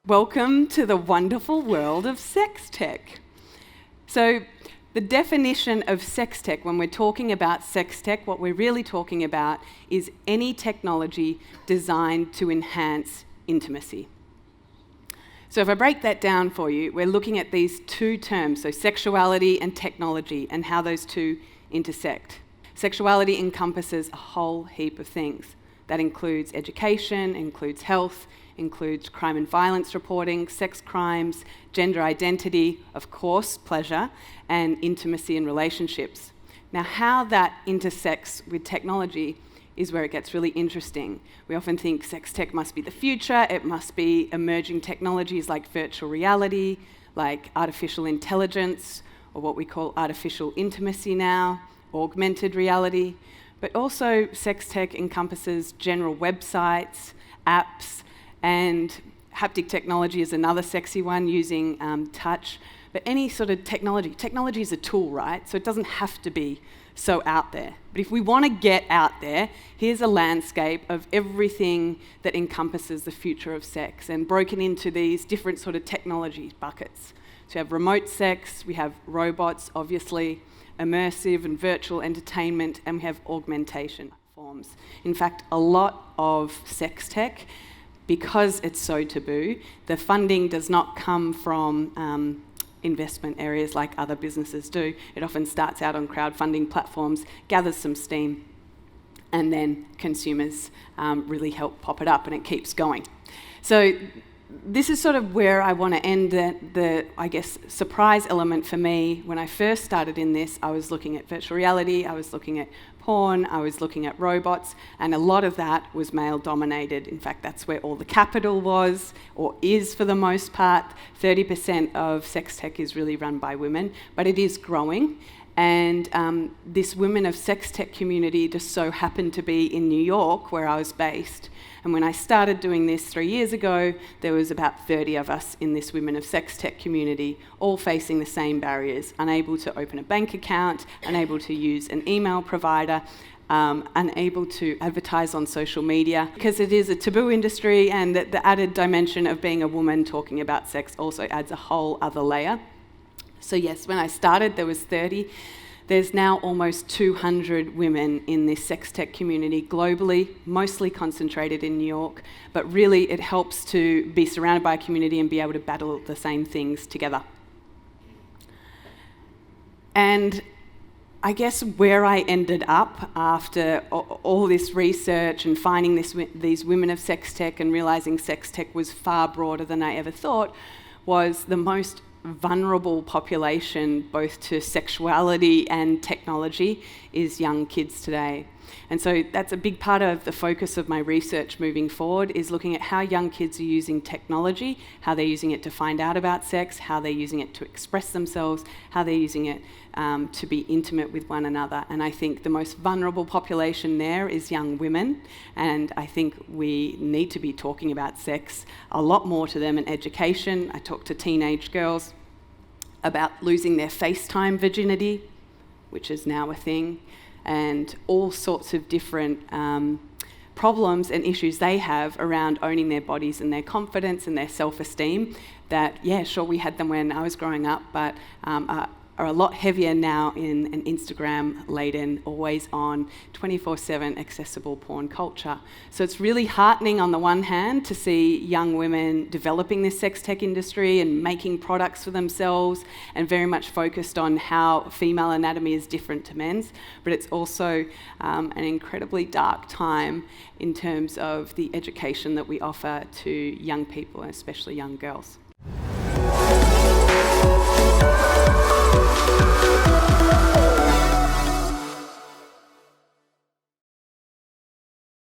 Welcome to the wonderful world of sex tech. So, the definition of sex tech, when we're talking about sex tech, what we're really talking about is any technology designed to enhance intimacy. So if I break that down for you, we're looking at these two terms, so sexuality and technology, and how those two intersect. Sexuality encompasses a whole heap of things. That includes education, includes health, includes crime and violence reporting, sex crimes, gender identity, of course, pleasure, and intimacy and relationships. Now, how that intersects with technology is where it gets really interesting. We often think sex tech must be the future, it must be emerging technologies like virtual reality, like artificial intelligence, or what we call artificial intimacy now, augmented reality. But also, sex tech encompasses general websites, apps, and haptic technology is another sexy one, using touch. But any sort of technology is a tool, right? So it doesn't have to be so out there. But if we want to get out there, here's a landscape of everything that encompasses the future of sex and broken into these different sort of technology buckets. So we have remote sex, we have robots, obviously, immersive and virtual entertainment, and we have augmentation forms. In fact, a lot of sex tech, because it's so taboo, the funding does not come from investment areas like other businesses do. It often starts out on crowdfunding platforms, gathers some steam, and then consumers really help pop it up, and it keeps going. So this is sort of where I want to end the, I guess, surprise element for me. When I first started in this, I was looking at virtual reality, I was looking at porn, I was looking at robots, and a lot of that was male-dominated. In fact, that's where all the capital was, or is for the most part. 30% of sex tech is really run by women, but it is growing. And this women of sex tech community just so happened to be in New York, where I was based. And when I started doing this 3 years ago, there was about 30 of us in this women of sex tech community, all facing the same barriers: unable to open a bank account, unable to use an email provider, unable to advertise on social media, because it is a taboo industry, and the added dimension of being a woman talking about sex also adds a whole other layer. So yes, when I started, there was 30. There's now almost 200 women in this sex tech community globally, mostly concentrated in New York, but really it helps to be surrounded by a community and be able to battle the same things together. And I guess where I ended up after all this research and finding these women of sex tech and realizing sex tech was far broader than I ever thought, was the most vulnerable population, both to sexuality and technology, is young kids today. And so that's a big part of the focus of my research moving forward, is looking at how young kids are using technology, how they're using it to find out about sex, how they're using it to express themselves, how they're using it to be intimate with one another. And I think the most vulnerable population there is young women, and I think we need to be talking about sex a lot more to them in education. I talk to teenage girls about losing their FaceTime virginity, which is now a thing, and all sorts of different problems and issues they have around owning their bodies and their confidence and their self-esteem that, yeah, sure, we had them when I was growing up, but are a lot heavier now in an Instagram-laden, always-on, 24/7 accessible porn culture. So it's really heartening on the one hand to see young women developing this sex tech industry and making products for themselves, and very much focused on how female anatomy is different to men's. But it's also an incredibly dark time in terms of the education that we offer to young people, and especially young girls.